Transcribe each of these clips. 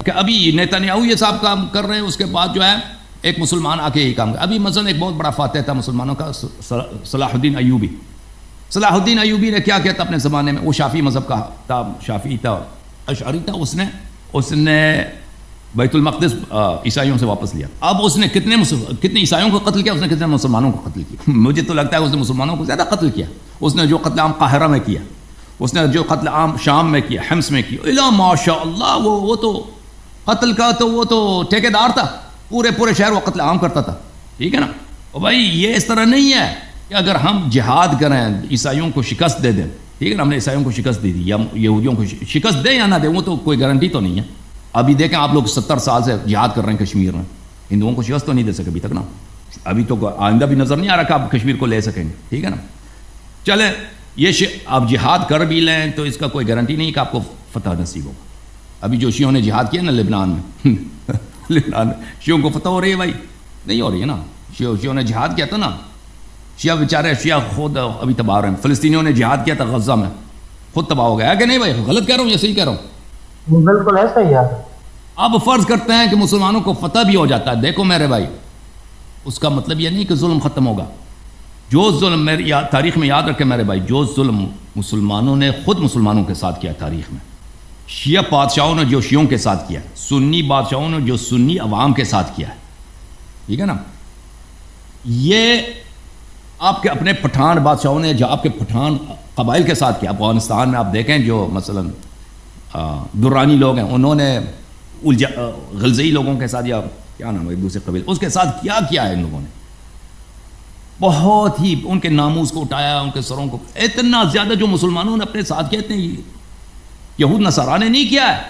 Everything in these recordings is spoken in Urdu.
کہ ابھی نیتنیاہو یہ صاحب کام کر رہے ہیں، اس کے بعد جو ہے ایک مسلمان آ کے یہی کام کر. ابھی مثلا ایک بہت بڑا فاتح تھا مسلمانوں کا، صلاح الدین ایوبی. صلاح الدین ایوبی نے کیا کیا تھا اپنے زمانے میں؟ وہ شافعی مذہب کا تھا، شافعی تھا، اشعری تھا. اس نے بیت المقدس عیسائیوں سے واپس لیا. اب اس نے کتنے عیسائیوں کو قتل کیا، اس نے کتنے مسلمانوں کو قتل کیا؟ مجھے تو لگتا ہے اس نے مسلمانوں کو زیادہ قتل کیا. اس نے جو قتل عام قاہرہ میں کیا، اس نے جو قتل عام شام میں کیا، حمص میں کیا، الا ماشاء اللہ، وہ تو قتل کا تو وہ تو ٹھیکیدار تھا، پورے شہر وہ قتل عام کرتا تھا. ٹھیک ہے نا؟ اور بھائی یہ اس طرح نہیں ہے کہ اگر ہم جہاد کریں، عیسائیوں کو شکست دے دیں، ٹھیک ہے نا، ہم نے عیسائیوں کو شکست دے دی یا یہودیوں کو شکست دیں یا نہ دیں، وہ تو کوئی گارنٹی تو نہیں ہے. ابھی دیکھیں آپ لوگ 70 سال سے جہاد کر رہے ہیں کشمیر میں، ہندوؤں کو شکست تو نہیں دے سکے ابھی تک نا. ابھی تو آئندہ بھی نظر نہیں آ رہا کہ آپ کشمیر کو لے سکیں گے. ٹھیک ہے نا؟ چلیں یہ آپ جہاد کر بھی لیں تو اس کا کوئی گارنٹی نہیں کہ آپ کو فتح نصیب ہوگا. ابھی جو شیعوں نے جہاد کیا نا لبنان میں لبنان میں شیعوں کو فتح ہو رہی ہے بھائی؟ نہیں ہو رہی ہے نا. شیعوں نے جہاد کیا تھا نا، شیعہ بیچارے شیعہ خود ابھی تباہ ہو رہے ہیں. فلسطینیوں نے جہاد کیا تھا غزہ میں، خود تباہ ہو گیا ہے کہ نہیں بھائی؟ غلط کہہ رہا ہوں یا صحیح کہہ رہا ہوں؟ بالکل ایسا ہی ہے. اب فرض کرتے ہیں کہ مسلمانوں کو فتح بھی ہو جاتا ہے. دیکھو میرے بھائی، اس کا مطلب یہ نہیں کہ ظلم ختم ہوگا. جو ظلم تاریخ میں یاد رکھے میرے بھائی، جو ظلم مسلمانوں نے خود مسلمانوں کے ساتھ کیا تاریخ میں، شیعہ بادشاہوں نے جو شیعوں کے ساتھ کیا، سنی بادشاہوں نے جو سنی عوام کے ساتھ کیا ہے، ٹھیک ہے نا، یہ آپ کے اپنے پٹھان بادشاہوں نے جو آپ کے پٹھان قبائل کے ساتھ کیا. افغانستان میں آپ دیکھیں جو مثلا درانی لوگ ہیں، انہوں نے غلزئی لوگوں کے ساتھ، یا کیا نام ہے ایک دوسرے قبیل، اس کے ساتھ کیا ہے ان لوگوں نے. بہت ہی ان کے ناموس کو اٹھایا، ان کے سروں کو اتنا زیادہ جو مسلمانوں نے اپنے ساتھ کہتے ہیں یہود نصارا نے نہیں کیا ہے.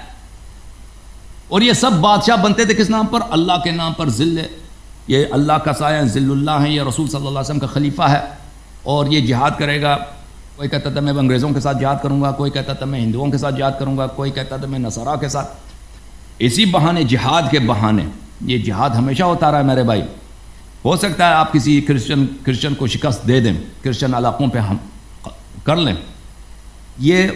اور یہ سب بادشاہ بنتے تھے کس نام پر؟ اللہ کے نام پر. ذل، یہ اللہ کا سایہ، ذل اللہ ہے، یہ رسول صلی اللہ علیہ وسلم کا خلیفہ ہے، اور یہ جہاد کرے گا. کوئی کہتا تھا میں انگریزوں کے ساتھ جہاد کروں گا، کوئی کہتا تھا میں ہندوؤں کے ساتھ جہاد کروں گا، کوئی کہتا تھا میں نصارا کے ساتھ. اسی بہانے، جہاد کے بہانے، یہ جہاد ہمیشہ ہوتا رہا ہے میرے بھائی. ہو سکتا ہے آپ کسی کرسچن کو شکست دے دیں، کرسچن علاقوں پہ ہم کر لیں. یہ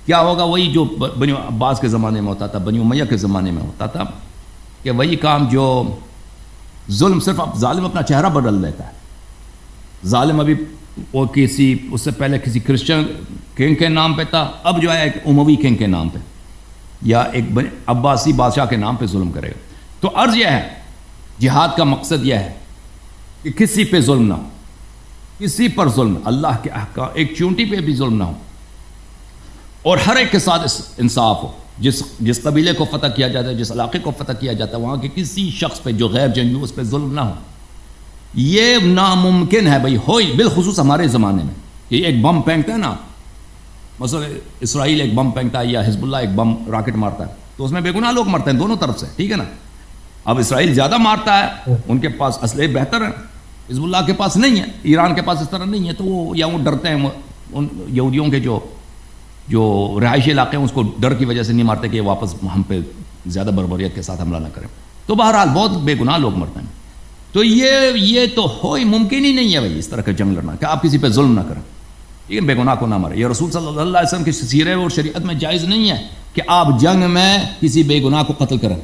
کیا ہوگا؟ وہی جو بنی عباس کے زمانے میں ہوتا تھا، بنی امیہ کے زمانے میں ہوتا تھا، کہ وہی کام جو ظلم، صرف اب ظالم اپنا چہرہ بدل دیتا ہے. ظالم ابھی وہ اس سے پہلے کسی کرسچن کنگ کے نام پہ تھا، اب جو ہے ایک اموی کنگ کے نام پہ یا ایک عباسی بادشاہ کے نام پہ ظلم کرے گا. تو عرض یہ ہے، جہاد کا مقصد یہ ہے کہ کسی پہ ظلم نہ ہو، کسی پر ظلم، اللہ کے احکام، ایک چونٹی پہ بھی ظلم نہ ہو، اور ہر ایک کے ساتھ انصاف ہو. جس قبیلے کو فتح کیا جاتا ہے، جس علاقے کو فتح کیا جاتا ہے، وہاں کے کسی شخص پہ جو غیر جنگی اس پہ ظلم نہ ہو. یہ ناممکن ہے بھائی، ہوئی بالخصوص ہمارے زمانے میں. یہ ایک بم پھینکتا ہے نا، مثلا اسرائیل ایک بم پھینکتا ہے یا حزب اللہ ایک بم راکٹ مارتا ہے، تو اس میں بے گناہ لوگ مرتے ہیں دونوں طرف سے. ٹھیک ہے نا؟ اب اسرائیل زیادہ مارتا ہے، ان کے پاس اسلحے بہتر ہیں، حزب اللہ کے پاس نہیں ہے، ایران کے پاس اس طرح نہیں ہے، تو وہ ڈرتے ہیں. ان یہودیوں کے جو رہائشی علاقے ہیں اس کو ڈر کی وجہ سے نہیں مارتے کہ یہ واپس ہم پہ زیادہ بربریت کے ساتھ حملہ نہ کریں. تو بہرحال بہت بے گناہ لوگ مرتے ہیں. تو یہ تو ہوئی ممکن ہی نہیں ہے بھائی اس طرح کا جنگ لڑنا، کہ آپ کسی پہ ظلم نہ کریں، لیکن بے گناہ کو نہ مارے. یہ رسول صلی اللہ علیہ وسلم کی سیرت اور شریعت میں جائز نہیں ہے کہ آپ جنگ میں کسی بے گناہ کو قتل کریں.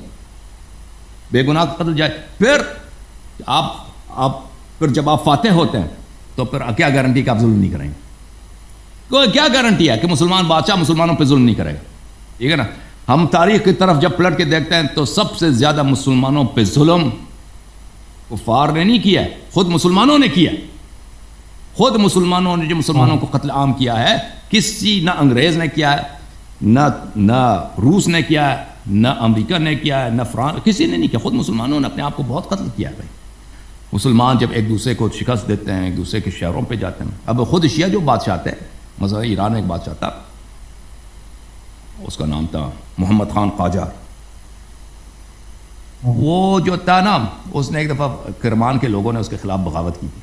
بے گناہ کو قتل جائے. پھر پھر جب آپ فاتح ہوتے ہیں تو پھر کیا گارنٹی کہ آپ ظلم نہیں کریں گے؟ کوئی کیا گارنٹی ہے کہ مسلمان بادشاہ مسلمانوں پہ ظلم نہیں کرے گا؟ ٹھیک ہے نا؟ ہم تاریخ کی طرف جب پلٹ کے دیکھتے ہیں تو سب سے زیادہ مسلمانوں پہ ظلم کفار نے نہیں کیا ہے، خود مسلمانوں نے کیا. خود مسلمانوں نے جو مسلمانوں کو قتل عام کیا ہے، کسی نہ انگریز نے کیا ہے، نہ روس نے کیا ہے، نہ امریکہ نے کیا ہے، نہ فرانس، کسی نے نہیں کیا. خود مسلمانوں نے اپنے آپ کو بہت قتل کیا ہے بھائی. مسلمان جب ایک دوسرے کو شکست دیتے ہیں، ایک دوسرے کے شہروں پہ جاتے ہیں. اب خود شیعہ جو بادشاہ تھے، مثلا ایران میں ایک بادشاہ تھا، اس کا نام تھا محمد خان قاجار. وہ جو تھا نا، اس نے ایک دفعہ کرمان کے لوگوں نے اس کے خلاف بغاوت کی تھی.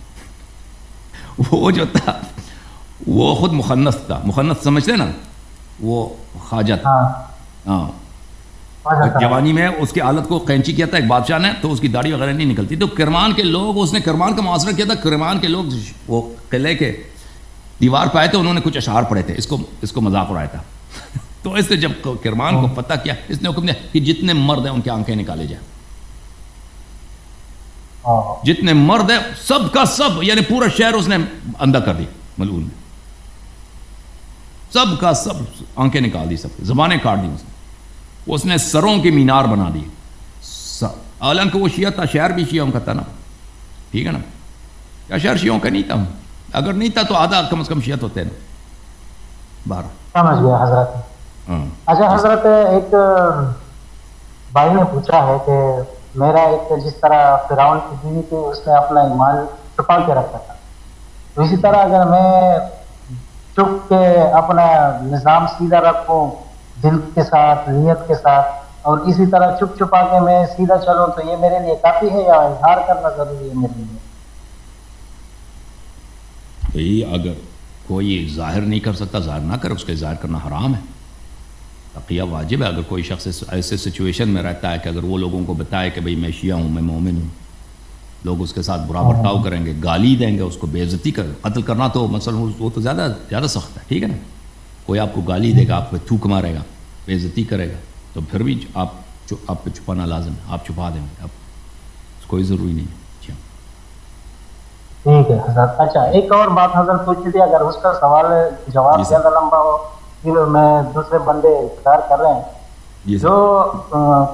وہ جو تھا وہ خود مخنث تھا. مخنث سمجھتے نا؟ وہ خواجہ تھا. ہاں، جوانی میں اس کی حالت کو قینچی کیا تھا ایک بادشاہ نے، تو اس کی داڑھی وغیرہ نہیں نکلتی. تو کرمان کے لوگ، اس نے کرمان کا محاصرہ کیا تھا. کرمان کے لوگ وہ قلعے کے دیوار پہ آئے تھے، انہوں نے کچھ اشعار پڑھے تھے، اس کو مذاق اڑایا تھا. تو اس نے جب کرمان کو فتح کیا، اس نے حکم دیا کہ جتنے مرد ہیں ان کی آنکھیں نکالے جائیں، جتنے مرد ہیں سب کا سب، یعنی پورا شہر اس نے اندھا کر دیا، ملعون نے سب کا سب آنکھیں نکال دی، سب زبانیں کاٹ دی، اس نے سروں کی مینار بنا دی، حالانکہ وہ شیعہ تھا، شہر بھی شیعوں کا تھا نا، ٹھیک ہے نا، کیا شہر شیعوں کا نہیں تھا؟ اگر نہیں تھا تو آدھا کم از کم شیعت ہوتے ہیں نا، 12 سمجھ گیا حضرت۔ اچھا حضرت، ایک بھائی نے پوچھا ہے کہ میرا ایک جس طرح فرعون کی بیوی تھی اس نے اپنا ایمان چھپا کے رکھا تھا، تو اسی طرح اگر میں چپ کے اپنا نظام سیدھا رکھوں دل کے ساتھ، نیت کے ساتھ، اور اسی طرح چپ چھپا کے میں سیدھا چلوں، تو یہ میرے لیے کافی ہے یا اظہار کرنا ضروری ہے میرے لیے؟ بھئی اگر کوئی ظاہر نہیں کر سکتا ظاہر نہ کرے، اس کے ظاہر کرنا حرام ہے، تقیہ واجب ہے۔ اگر کوئی شخص ایسے سچویشن میں رہتا ہے کہ اگر وہ لوگوں کو بتائے کہ بھئی میں شیعہ ہوں، میں مومن ہوں، لوگ اس کے ساتھ برا برتاؤ کریں گے، گالی دیں گے، اس کو بے عزتی کر، قتل کرنا تو مثلا وہ تو زیادہ سخت ہے، ٹھیک ہے نا، کوئی آپ کو گالی دے گا، آپ پہ تھوک مارے گا، بے عزتی کرے گا، تو پھر بھی آپ پہ چھپانا لازم ہے، آپ چھپا دیں گے، اب کوئی ضروری نہیں ہے۔ ٹھیک ہے حضرت۔ اچھا ایک اور بات حضرت پوچھی تھی، اگر اس کا سوال جواب زیادہ لمبا ہو، پھر میں دوسرے بندے انتظار کر رہے ہیں، جو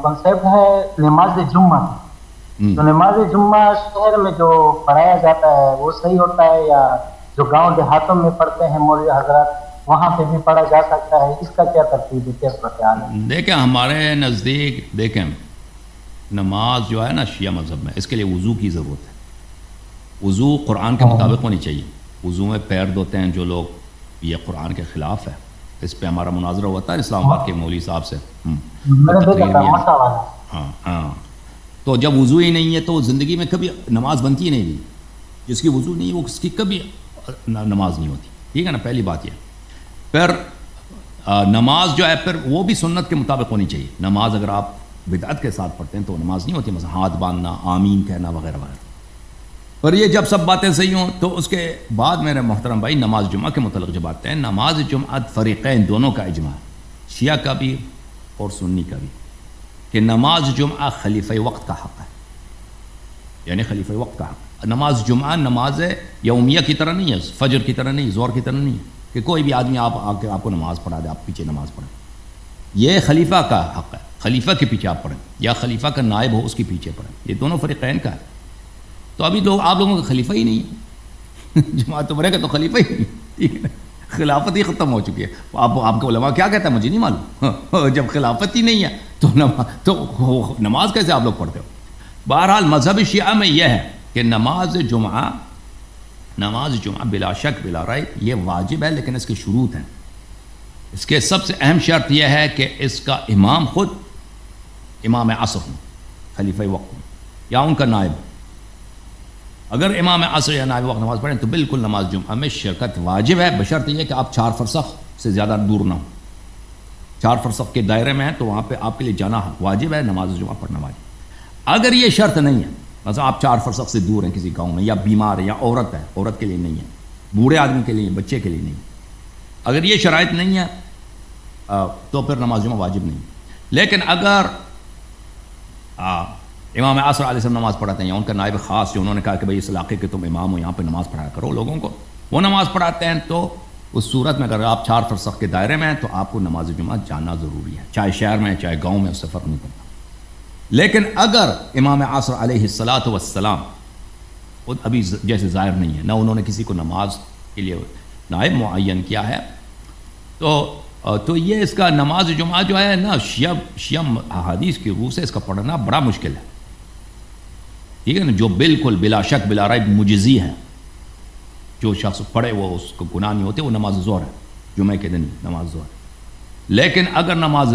کنسیپٹ ہے نماز جمعہ، تو نماز جمعہ شہر میں جو پڑھایا جاتا ہے وہ صحیح ہوتا ہے، یا جو گاؤں دیہاتوں میں پڑھتے ہیں مولوی حضرات وہاں پہ بھی پڑھا جا سکتا ہے؟ اس کا کیا ترتیب ہے، کیا صورتحال ہے؟ دیکھیں ہمارے نزدیک، دیکھیں نماز جو ہے نا شیعہ مذہب میں، اس کے لیے وضو کی ضرورت ہے، وضو قرآن کے مطابق ہونی چاہیے، وضو میں پیر دھوتے ہیں جو لوگ، یہ قرآن کے خلاف ہے، اس پہ ہمارا مناظرہ ہوتا ہے اسلام آباد کے مولوی صاحب سے، ہاں تو جب وضو ہی نہیں ہے تو زندگی میں کبھی نماز بنتی ہی نہیں ہوئی، جس کی وضو نہیں ہے وہ اس کی کبھی نماز نہیں ہوتی، ٹھیک ہے نا، پہلی بات یہ۔ پھر نماز جو ہے پھر وہ بھی سنت کے مطابق ہونی چاہیے، نماز اگر آپ بدعت کے ساتھ پڑھتے ہیں تو نماز نہیں ہوتی، مثلا ہاتھ باندھنا، آمین کہنا وغیرہ وغیرہ۔ پر یہ جب سب باتیں صحیح ہوں تو اس کے بعد میرے محترم بھائی نماز جمعہ کے متعلق جب آتے ہیں، نماز جمعہ فریقین دونوں کا اجماع ہے، شیعہ کا بھی اور سنی کا بھی، کہ نماز جمعہ خلیفہ وقت کا حق ہے، یعنی خلیفہ وقت کا حق۔ نماز جمعہ نماز یومیہ کی طرح نہیں ہے، فجر کی طرح نہیں، ظہر کی طرح نہیں ہے کہ کوئی بھی آدمی آپ آ کے آپ کو نماز پڑھا دے، آپ پیچھے نماز پڑھیں، یہ خلیفہ کا حق ہے، خلیفہ کے پیچھے آپ پڑھیں، یا خلیفہ کا نائب ہو اس کے پیچھے پڑھیں، یہ دونوں فریقین کا ہے۔ تو ابھی لوگ آپ لوگوں کا خلیفہ ہی نہیں ہے، جماعت مرے کا تو خلیفہ ہی نہیں، ٹھیک ہے، خلافت ہی ختم ہو چکی ہے۔ آپ کے علماء کیا کہتا ہے مجھے نہیں معلوم، جب خلافت ہی نہیں ہے تو نماز کیسے آپ لوگ پڑھتے ہو؟ بہرحال مذہب شیعہ میں یہ ہے کہ نماز جمعہ بلا شک بلا ریب یہ واجب ہے، لیکن اس کے شروط ہیں۔ اس کے سب سے اہم شرط یہ ہے کہ اس کا امام خود امام عصر ہوں، خلیفہ وقت ہوں، یا ان کا نائب۔ اگر امام عصر یا نائب وقت نماز پڑھیں تو بالکل نماز جمعہ میں شرکت واجب ہے، بشرط یہ کہ آپ 4 فرسخ سے زیادہ دور نہ ہوں، 4 فرسخ کے دائرے میں ہیں تو وہاں پہ آپ کے لیے جانا واجب ہے، نماز جمعہ پڑھنا واجب۔ اگر یہ شرط نہیں ہے، مثلا آپ 4 فرسخ سے دور ہیں کسی گاؤں میں، یا بیمار ہے، یا عورت ہے، عورت کے لیے نہیں ہے، بوڑھے آدمی کے لیے، بچے کے لیے نہیں ہے، اگر یہ شرائط نہیں ہے تو پھر نماز جمعہ واجب نہیں۔ لیکن اگر امام عصر علیہ السلام نماز پڑھاتے ہیں، یا ان کا نائب خاص جو انہوں نے کہا کہ بھئی اس علاقے کے تم امام ہو، یہاں پہ نماز پڑھایا کرو لوگوں کو، وہ نماز پڑھاتے ہیں، تو اس صورت میں اگر آپ 4 فرسخ کے دائرے میں ہیں تو آپ کو نماز جمعہ جانا ضروری ہے، چاہے شہر میں چاہے گاؤں میں، اس سے فرق نہیں پڑتا۔ لیکن اگر امام عصر علیہ السلام خود ابھی جیسے ظاہر نہیں ہے، نہ انہوں نے کسی کو نماز کے لیے نائب معین کیا ہے، تو یہ اس کا نماز جمعہ جو ہے نا شیعہ احادیث کی روح سے اس کا پڑھنا بڑا مشکل ہے، ٹھیک ہے نا، جو بالکل بلا شک بلا ریب مجزی ہے، جو شخص پڑھے وہ اس کو گناہ نہیں ہوتے، وہ نماز ظہر ہے، جمعہ کے دن نماز ظہر۔ لیکن اگر نماز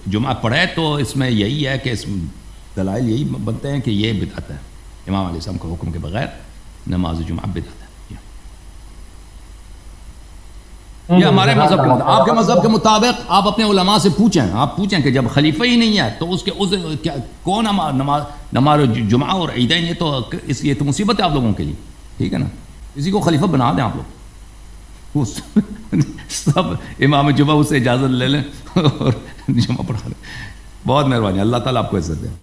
جمعہ پڑھے تو اس میں یہی ہے کہ اس دلائل یہی بنتے ہیں کہ یہ بدعت ہے، امام علیہ السلام کے حکم کے بغیر نماز جمعہ بدعت ہے۔ یہ ہمارے مذہب کے مطابق، آپ کے مذہب کے مطابق آپ اپنے علماء سے پوچھیں کہ جب خلیفہ ہی نہیں ہے تو اس کے کون نماز جمعہ اور عیدین، یہ تو مصیبت ہے آپ لوگوں کے لیے، ٹھیک ہے نا، کسی کو خلیفہ بنا دیں آپ لوگ، سب امام جمعہ اس سے اجازت لے لیں اور جمعہ پڑھا لیں. بہت مہربانی, اللہ تعالیٰ آپ کو عزت دے.